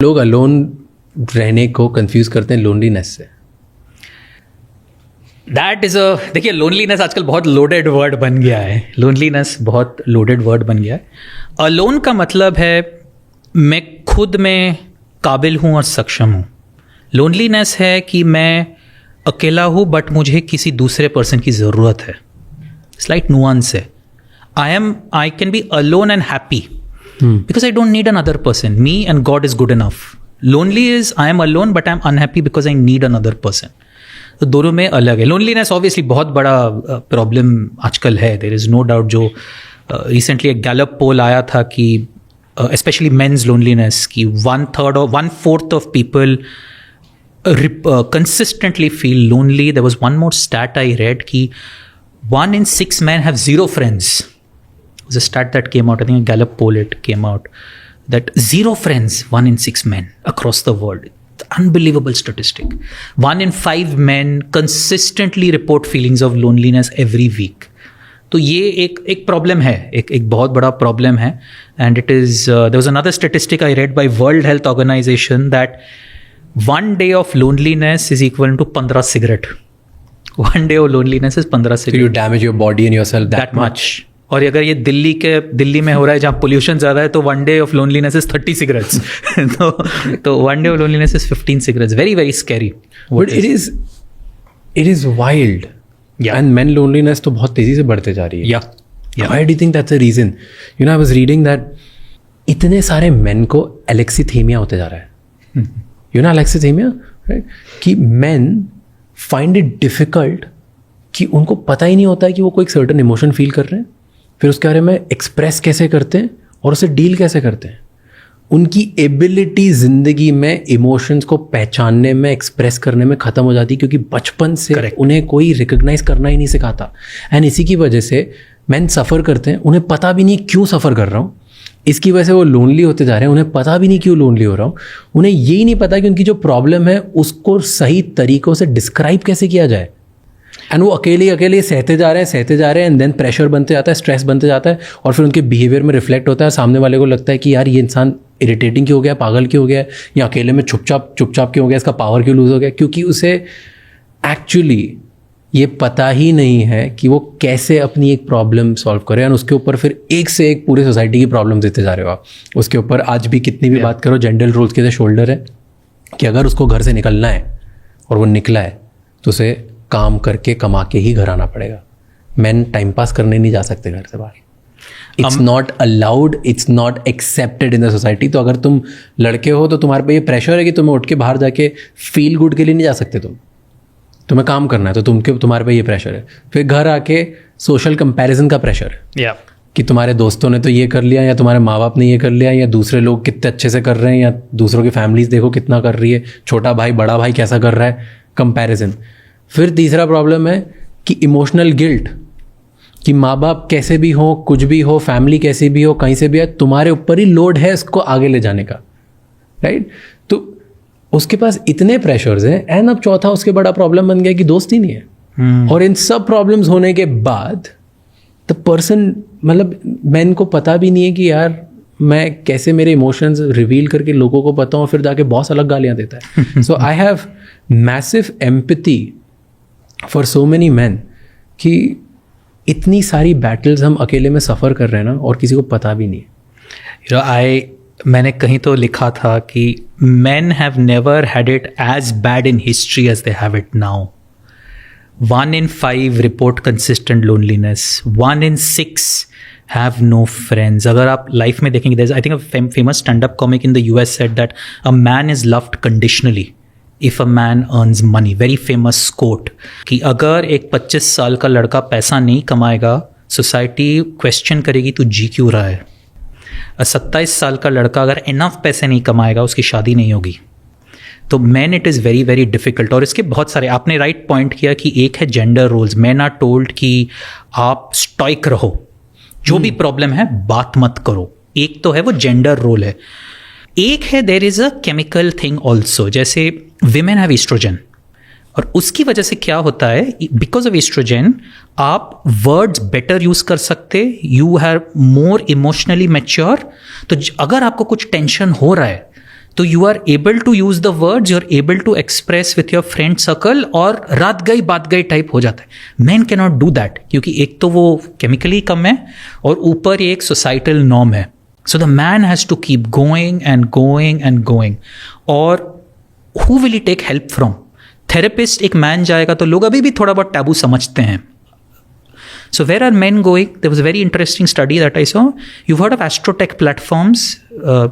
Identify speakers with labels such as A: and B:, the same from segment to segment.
A: लोग अलोन रहने को कंफ्यूज करते हैं लोनलीनेस से।
B: दैट इज़ देखिए, लोनलीनेस आजकल बहुत लोडेड वर्ड बन गया है। लोनलीनेस बहुत लोडेड वर्ड बन गया है। अलोन का मतलब है मैं खुद में काबिल हूँ और सक्षम हूँ। लोनलीनेस है कि मैं अकेला हूँ बट मुझे किसी दूसरे पर्सन की ज़रूरत है। स्लाइट नुआंस है। I can be alone and happy because I don't need another person. Me and God is good enough. Lonely is I am alone but I am unhappy because I need another person. तो दोनों में अलग है। Loneliness obviously बहुत बड़ा problem आजकल है, there is no doubt. जो रिसेंटली एक गैलप पोल आया था कि स्पेशली मेन्स लोनलीनेस की 1/3 or 1/4 of people consistently feel lonely. There was one more stat I read कि 1 in 6 men have 0 friends. It was a stat that came out, I think a Gallup poll it came out, that 0 friends, 1 in 6 men across the world. It's an unbelievable statistic. 1 in 5 men consistently report feelings of loneliness every week. तो ये एक problem है, एक बहुत बड़ा problem है. And it is there was another statistic I read by World Health Organization that 1 day of loneliness is equal to 15 cigarette. 1 day of loneliness is 15 cigarette.
A: So you damage your body and yourself that much.
B: और अगर ये दिल्ली में हो रहा है जहाँ pollution ज़्यादा है, तो 1 day of loneliness is 30 cigarettes. तो 1 day of loneliness is 15 cigarettes. Very, very scary.
A: But it is wild.
B: Yeah.
A: And men loneliness तो बहुत तेज़ी से बढ़ते जा रही है.
B: Yeah.
A: Why do you think that's the reason? You know, I was reading that इतने सारे men को alexithymia होते जा रहा है. You know alexithymia, right? कि men find it difficult कि उनको पता ही नहीं होता है कि वो कोई certain emotion feel कर रहे हैं, फिर उसके बारे में express कैसे करते हैं और उसे deal कैसे करते हैं. उनकी ability ज़िंदगी में emotions को पहचानने में, express करने में ख़त्म हो जाती है, क्योंकि बचपन से
B: Correct.
A: उन्हें कोई recognize करना ही नहीं सिखाता. एंड इसी की वजह से men suffer करते हैं, उन्हें पता भी नहीं क्यों suffer कर रहा हूँ. इसकी वजह से वो लोनली होते जा रहे हैं, उन्हें पता भी नहीं क्यों लोनली हो रहा हूँ. उन्हें यही नहीं पता कि उनकी जो प्रॉब्लम है उसको सही तरीक़ों से डिस्क्राइब कैसे किया जाए. एंड वो अकेले सहते जा रहे हैं एंड देन प्रेशर बनते जाता है, स्ट्रेस बनते जाता है, और फिर उनके बिहेवियर में रिफ्लेक्ट होता है. सामने वाले को लगता है कि यार ये इंसान इरिटेटिंग क्यों हो गया, पागल क्यों हो गया, या अकेले में चुपचाप क्यों हो गया, इसका पावर क्यों लूज़ हो गया. क्योंकि उसे एक्चुअली ये पता ही नहीं है कि वो कैसे अपनी एक प्रॉब्लम सॉल्व करे, और उसके ऊपर फिर एक से एक पूरी सोसाइटी की प्रॉब्लम देते जा रहे हो आप. उसके ऊपर आज भी कितनी भी बात करो, जेंडर रोल्स के शोल्डर है कि अगर उसको घर से निकलना है और वो निकला है तो उसे काम करके कमा के ही घर आना पड़ेगा. मैन टाइम पास करने नहीं जा सकते घर से बाहर. It's not allowed, it's not accepted in the society. तो अगर तुम लड़के हो तो तुम्हारे पे ये प्रेशर है कि तुम्हें उठ के बाहर जाके फील गुड के लिए नहीं जा सकते. तुम्हें काम करना है तो तुम्हारे पे ये प्रेशर है. फिर घर आके सोशल कंपैरिजन का प्रेशर है कि तुम्हारे दोस्तों ने तो ये कर लिया, या तुम्हारे माँ बाप ने ये कर लिया, या दूसरे लोग कितने अच्छे से कर रहे हैं, या दूसरों की फैमिलीज देखो कितना कर रही है, छोटा भाई बड़ा भाई कैसा कर रहा है, कंपैरिजन. फिर तीसरा प्रॉब्लम है कि इमोशनल गिल्ट, कि माँ बाप कैसे भी हो, कुछ भी हो, फैमिली कैसी भी हो, कहीं से भी है, तुम्हारे ऊपर ही लोड है इसको आगे ले जाने का, राइट. तो उसके पास इतने प्रेशर्स हैं. एंड अब चौथा उसके बड़ा प्रॉब्लम बन गया कि दोस्ती नहीं है. और इन सब प्रॉब्लम्स होने के बाद द पर्सन, मतलब मैन को पता भी नहीं है कि यार मैं कैसे मेरे इमोशंस रिवील करके लोगों को बताऊं, फिर जाके बहुत अलग गालियां देता है. So I have massive empathy for so many man कि इतनी सारी बैटल्स हम अकेले में सफ़र कर रहे हैं ना, और किसी को पता भी नहीं है.
B: मैंने कहीं तो लिखा था कि men have never had it as bad in history as they have it now. 1 in 5 report consistent loneliness. 1 in 6 have no friends. अगर आप लाइफ में देखेंगे, there's I think a famous stand-up comic in the US said that a man is loved conditionally if a man earns money. Very famous quote कि अगर एक 25 साल का लड़का पैसा नहीं कमाएगा, सोसाइटी क्वेश्चन करेगी तू जी क्यों रहा है. 27 साल का लड़का अगर इनफ पैसे नहीं कमाएगा, उसकी शादी नहीं होगी. तो man it is very very difficult. और इसके बहुत सारे, आपने राइट पॉइंट किया कि एक है gender roles. Man are told कि आप स्टॉइक रहो, जो भी प्रॉब्लम है बात मत करो. एक तो है वो जेंडर रोल है. एक है there is a chemical thing also, जैसे विमेन हैव ईस्ट्रोजन, और उसकी वजह से क्या होता है, बिकॉज ऑफ एस्ट्रोजन आप वर्ड्स बेटर यूज कर सकते, you have more emotionally mature. तो अगर आपको कुछ टेंशन हो रहा है तो you are able to use the words, you are able to express with your friend circle, और रात गई बात गई टाइप हो जाता है. Man can not do that, क्योंकि एक तो वो केमिकली कम है और ऊपर ये एक सोसाइटल नॉर्म है. So the man has to keep going and going and going. और who will he take help from? Therapist एक मैन जाएगा तो लोग अभी भी थोड़ा बहुत टैबू समझते हैं. So where are men going? There was a very interesting study that I saw. You've heard of astrotech platforms.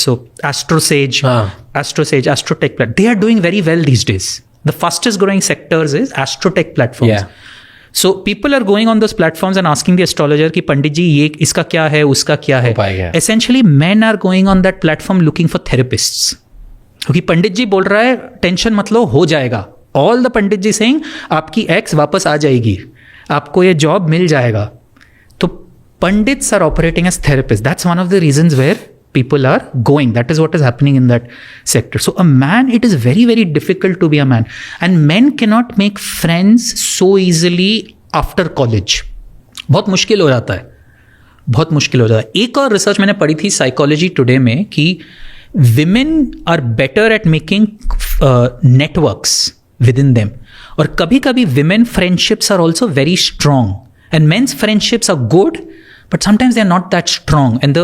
B: So AstroSage, AstroTech. They are doing very well these days. The fastest growing sectors is astrotech platforms.
A: Yeah.
B: So people are going on those platforms and asking the astrologer कि पंडित जी ये इसका क्या है, उसका क्या है. Essentially men are going on that platform looking for therapists. क्योंकि पंडित जी बोल रहा है टेंशन मत लो, हो जाएगा. All the pandit ji saying आपकी एक्स वापस आ जाएगी, आपको ये जॉब मिल जाएगा. तो pandits are operating as therapist. That's one of the reasons where people are going. That is what is happening in that sector. So a man, it is very, very difficult to be a man. And men cannot make friends so easily after college. बहुत मुश्किल हो जाता है, बहुत मुश्किल हो जाता है. एक और रिसर्च मैंने पढ़ी थी साइकोलॉजी टुडे में कि women are better at making networks within them. और कभी कभी women friendships are also very strong and men's friendships are good but sometimes they are not that strong. And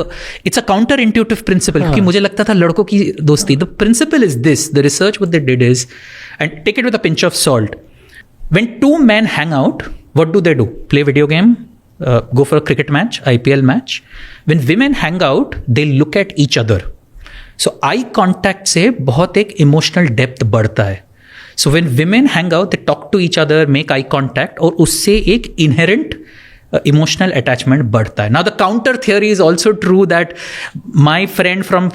B: it's a counterintuitive principle. क्योंकि मुझे लगता था लड़कों की दोस्ती. The principle is this. The research what they did is, and take it with a pinch of salt, when two men hang out, what do? Play video game, go for a cricket match, IPL match. When women hang out, they look at each other. So eye contact से बहुत एक emotional depth बढ़ता है. So when women hang out, they talk to each other, make eye contact, और उससे एक inherent emotional attachment बढ़ता है. Now the counter theory is also true that my friend from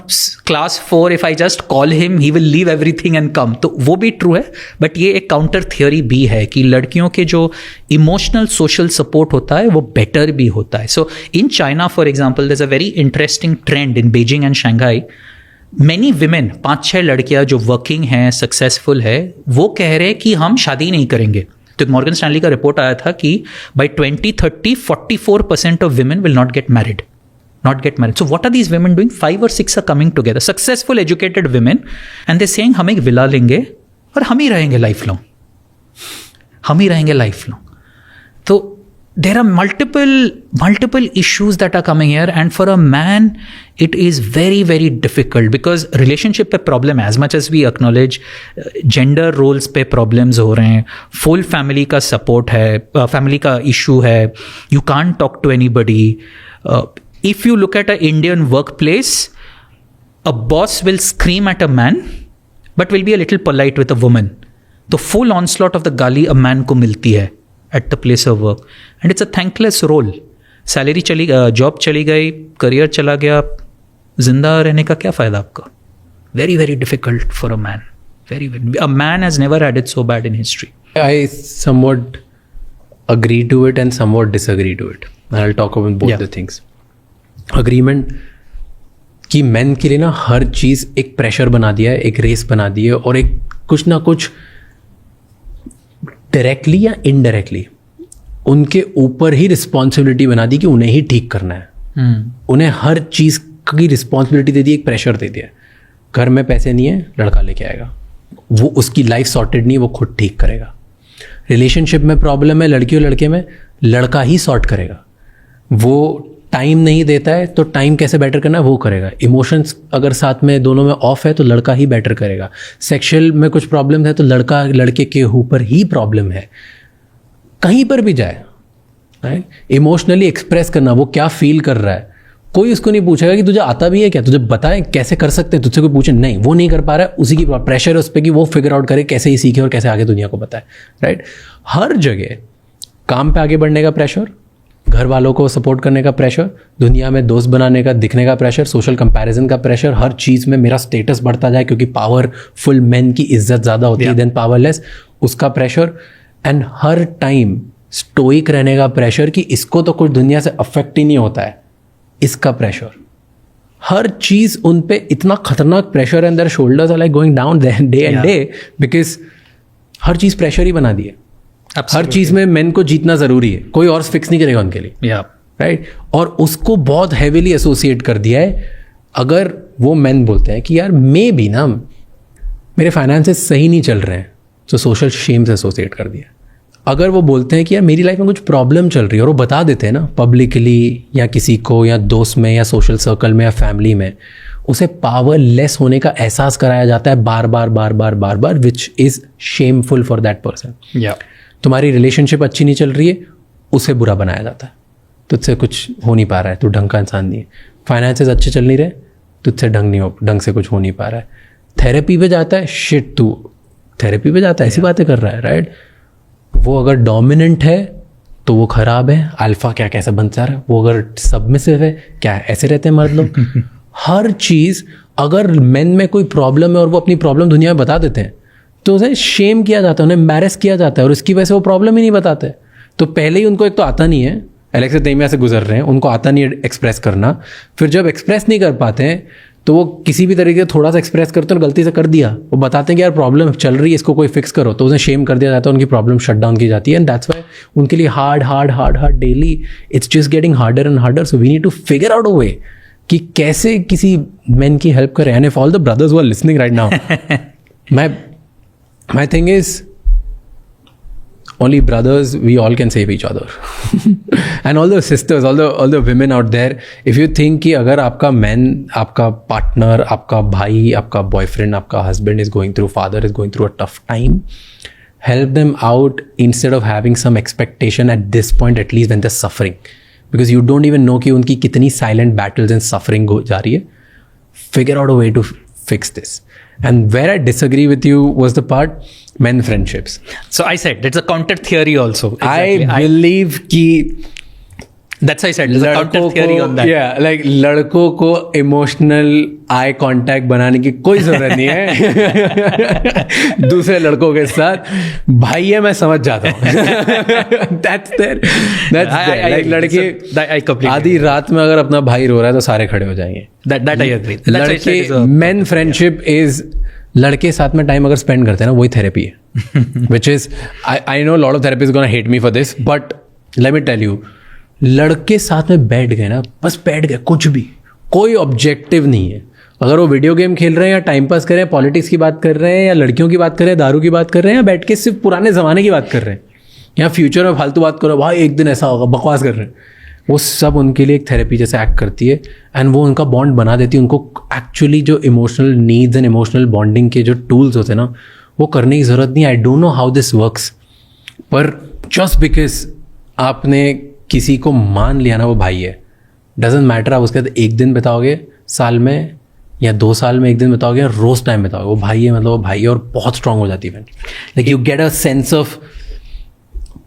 B: class 4, if I just call him, he will leave everything and come. तो वो भी true है, but ये एक counter theory भी है कि लड़कियों के जो emotional social support होता है वो better भी होता है. So in China, for example, there's a very interesting trend in Beijing and Shanghai. Many women, 5-6 लड़कियां जो वर्किंग हैं, सक्सेसफुल है, वो कह रहे हैं कि हम शादी नहीं करेंगे. तो एक मॉर्गन स्टैनली का रिपोर्ट आया था कि by 2030 44% of women will not get married. So what are these women doing? 5 or 6 are coming together, successful educated women, and they're saying हम एक विला लेंगे और हम ही रहेंगे लाइफ लॉन्ग. तो there are multiple issues that are coming here, and for a man it is very, very difficult because relationship पे problem, as much as we acknowledge gender roles पे problems हो रहे हैं, full family का support है, family का issue है, you can't talk to anybody. If you look at an Indian workplace, a boss will scream at a man but will be a little polite with a woman. तो full onslaught of the गाली a man को मिलती है at the place of work, and it's a thankless role. Salary चली, job चली गई, career चला गया, जिंदा रहने का क्या फ़ायदा आपका? Very, very difficult for a man. A man has never had it so bad in history.
A: I somewhat agree to it and somewhat disagree to it. And I'll talk about both the things. Agreement कि men के लिए ना हर चीज़ एक pressure बना दिया है, एक race बना दी है, और एक कुछ ना कुछ डायरेक्टली या इनडायरेक्टली उनके ऊपर ही रिस्पॉन्सिबिलिटी बना दी कि उन्हें ही ठीक करना है. उन्हें हर चीज़ की रिस्पॉन्सिबिलिटी दे दी, एक प्रेशर दे दिया. घर में पैसे नहीं है, लड़का लेके आएगा, वो उसकी लाइफ सॉर्टेड नहीं है, वो खुद ठीक करेगा. रिलेशनशिप में प्रॉब्लम है लड़की और लड़के में, लड़का ही सॉर्ट करेगा. वो टाइम नहीं देता है तो टाइम कैसे बेटर करना है वो करेगा. इमोशंस अगर साथ में दोनों में ऑफ है तो लड़का ही बेटर करेगा. सेक्सुअल में कुछ प्रॉब्लम है तो लड़का लड़के के ऊपर ही प्रॉब्लम है. कहीं पर भी जाए, राइट, इमोशनली एक्सप्रेस करना, वो क्या फील कर रहा है, कोई उसको नहीं पूछेगा कि तुझे आता भी है क्या, तुझे बताए कैसे कर सकते हैं, तुझसे कोई पूछे नहीं, वो नहीं कर पा रहा है, उसी की प्रेशर है उस पर कि वो फिगर आउट करे कैसे ही सीखे और कैसे आगे दुनिया को बताए. राइट, हर जगह काम पे आगे बढ़ने का प्रेशर, घर वालों को सपोर्ट करने का प्रेशर, दुनिया में दोस्त बनाने का, दिखने का प्रेशर, सोशल कंपैरिजन का प्रेशर, हर चीज़ में मेरा स्टेटस बढ़ता जाए क्योंकि पावरफुल मैन की इज्जत ज़्यादा होती है देन पावरलेस, उसका pressure. And her time stoic रहने का प्रेशर कि इसको तो कुछ दुनिया से अफेक्ट ही नहीं होता है, इसका प्रेशर. हर चीज़ उन पे इतना खतरनाक प्रेशर है, their shoulders are like going down day and day because हर चीज़ प्रेशर ही बना दी है. हर चीज़ में मेन को जीतना ज़रूरी है, कोई और फिक्स नहीं करेगा उनके लिए. राइट, और उसको बहुत हैवीली एसोसिएट कर दिया है अगर वो मैन बोलते हैं कि यार मे भी ना मेरे फाइनेंसेस सही नहीं चल रहे हैं, तो सोशल शेम से एसोसिएट कर दिया। अगर वो बोलते हैं कि यार मेरी लाइफ में कुछ प्रॉब्लम चल रही है और वो बता देते हैं ना पब्लिकली या किसी को या दोस्त में या सोशल सर्कल में या फैमिली में, उसे पावरलेस होने का एहसास कराया जाता है बार बार बार बार बार बार, which is shameful for that person. तुम्हारी रिलेशनशिप अच्छी नहीं चल रही है, उसे बुरा बनाया जाता है, तुझसे कुछ हो नहीं पा रहा है, तू ढंग का इंसान नहीं है। फाइनेंसेस अच्छे चल नहीं रहे, तुझसे ढंग से कुछ हो नहीं पा रहा है। थेरेपी पे जाता है, शिट तू थेरेपी पे जाता है, ऐसी बातें कर रहा है, राइट। वो अगर डोमिनेंट है तो वो खराब है, अल्फा क्या कैसे बन जा रहा है। वो अगर सबमिसिव है, क्या ऐसे रहते हैं मर्द लोग। हर चीज़, अगर मेन में कोई प्रॉब्लम है और वो अपनी प्रॉब्लम दुनिया में बता देते हैं तो उसे शेम किया जाता है, उन्हें एम्बैरेस किया जाता है और इसकी वजह से वो प्रॉब्लम ही नहीं बताते। तो पहले ही उनको एक तो आता नहीं है, एलेक्स तैमिया से गुजर रहे हैं, उनको आता नहीं है एक्सप्रेस करना। फिर जब एक्सप्रेस नहीं कर पाते हैं तो वो किसी भी तरीके से थोड़ा सा एक्सप्रेस करते हैं और गलती से कर दिया, वो बताते हैं कि यार प्रॉब्लम चल रही है, इसको कोई फिक्स करो, तो उसे शेम कर दिया जाता है, उनकी प्रॉब्लम शट डाउन की जाती है। एंड दैट्स व्हाई उनके लिए hard daily it's just getting harder and harder. So we need to figure out a way कि कैसे किसी मैन की हेल्प करें। And if all the brothers who are listening right now, my thing is only brothers, we all can save each other. And all the sisters, all the women out there, if you think कि अगर आपका man, आपका partner, आपका भाई, आपका boyfriend, आपका husband is going through, father is going through a tough time, help them out instead of having some expectation at this point, at least when they're suffering, because you don't even know कि उनकी कितनी silent battles and suffering जा रही है. Figure out a way to fix this. And where I disagree with you was the part men friendships.
B: So I said that's a counter theory also.
A: Exactly. I believe कि
B: that's why I said there's a counter theory on that.
A: Yeah, like लड़कों को emotional eye contact बनाने की कोई जरूरत नहीं है दूसरे लड़कों के साथ। भाई है, मैं समझ जाता हूँ। That's there. Like लड़के आधी रात में अगर अपना भाई रो रहा है तो सारे खड़े हो जाएंगे।
B: That I agree.
A: लड़के men friendship is लड़के साथ में टाइम अगर स्पेंड करते हैं ना, वही थेरेपी है। Which is I know a lot of therapists gonna hate me for this, but let me tell you, लड़के साथ में बैठ गए ना, बस बैठ गए, कुछ भी, कोई ऑब्जेक्टिव नहीं है। अगर वो वीडियो गेम खेल रहे हैं या टाइम पास कर रहे हैं, पॉलिटिक्स की बात कर रहे हैं या लड़कियों की बात कर रहे हैं, दारू की बात कर रहे हैं, या बैठ के सिर्फ पुराने ज़माने की बात कर रहे हैं या फ्यूचर में फालतू बात कर रहे हैं, भाई एक दिन ऐसा होगा, बकवास कर रहे हैं, वो सब उनके लिए एक थेरेपी जैसे एक्ट करती है। एंड वो उनका बॉन्ड बना देती है। उनको एक्चुअली जो emotional needs and emotional bonding के जो टूल्स होते हैं ना, वो करने की ज़रूरत नहीं। I don't know how this works, पर जस्ट बिकॉज आपने किसी को मान लिया ना वो भाई है, डजेंट मैटर आप उसके साथ एक दिन बिताओगे साल में या 2 साल में, एक दिन बिताओगे या रोज़ टाइम बिताओगे, वो भाई है, मतलब वो भाई है और बहुत स्ट्रांग हो जाती है। Like you get a sense of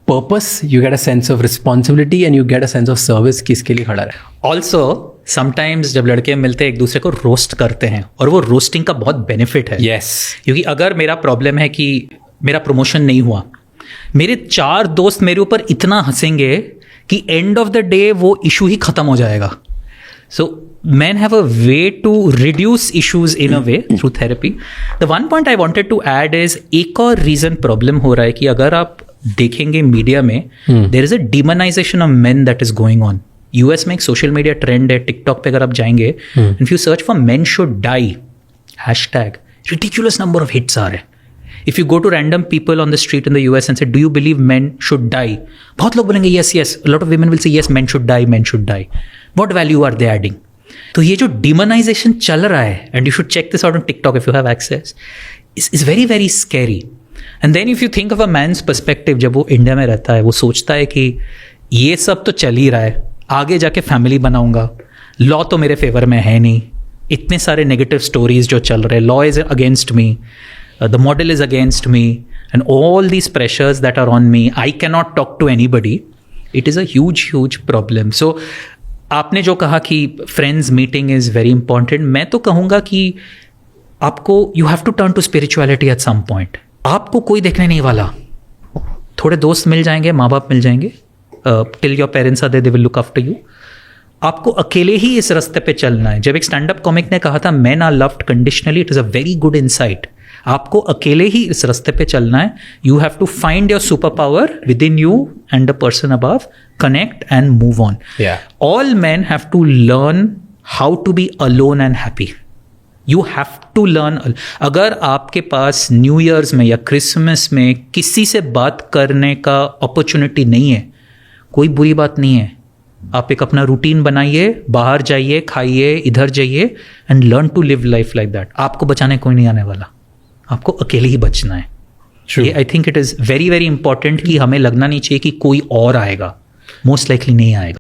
A: purpose, you get a sense of responsibility and you get a sense of service कि इसके लिए खड़ा रहे।
B: ऑल्सो समटाइम्स जब लड़के मिलते हैं एक दूसरे को रोस्ट करते हैं, और वो रोस्टिंग का बहुत बेनिफिट है।
A: यस,
B: क्योंकि अगर मेरा प्रॉब्लम है कि मेरा प्रमोशन नहीं हुआ, मेरे 4 दोस्त मेरे ऊपर इतना हंसेंगे कि एंड ऑफ द डे वो इशू ही खत्म हो जाएगा। सो men have a way to reduce issues in a way through therapy. The one point I wanted to add is एक और reason problem हो रहा है कि अगर आप देखेंगे मीडिया में, there is a demonization of men that is going on. US में एक सोशल मीडिया ट्रेंड है, टिकटॉक पे अगर आप जाएंगे, if you search for men should die hashtag, ridiculous number of hits आ रहे हैं. If you go to random people on the street in the US and say, do you believe men should die? बहुत लोग बोलेंगे yes, yes. A lot of women will say yes, men should die, men should die. What value are they adding? तो ये जो demonization चल रहा है, and you should check this out on TikTok if you have access, is very very scary. And then if you think of a man's perspective, जब वो India में रहता है, वो सोचता है कि ये सब तो चल ही रहा है, आगे जाके फैमिली बनाऊंगा, लॉ तो मेरे फेवर में है नहीं, इतने सारे नेगेटिव स्टोरीज जो चल रहे हैं, law is against me, the model is against me, and all these pressures that are on me, I cannot talk to anybody. It is a huge problem. So आपने जो कहा कि friends meeting is very important, मैं तो कहूँगा कि आपको you have to turn to spirituality at some point. आपको कोई देखने नहीं वाला, थोड़े दोस्त मिल जाएंगे, माँ बाप मिल जाएंगे, till your parents are there, they will look after you. आपको अकेले ही इस रास्ते पे चलना है। जब एक स्टैंड अप कॉमिक ने कहा था men are loved conditionally, it is a very good insight. आपको अकेले ही इस रास्ते पे चलना है। You have to find your super power within you and the person above, connect and move on. All man have to learn how to be alone and happy. You have to learn. अगर आपके पास new years में या Christmas में किसी से बात करने का अपॉर्चुनिटी नहीं है, कोई बुरी बात नहीं है. आप एक अपना रूटीन बनाइए, बाहर जाइए, खाइए, इधर जाइए and learn to live life like that. आपको बचाने कोई नहीं आने वाला, आपको अकेले ही बचना है. ये I think it is very very important कि हमें लगना नहीं चाहिए कि कोई और आएगा. मोस्ट लाइकली नहीं आएगा.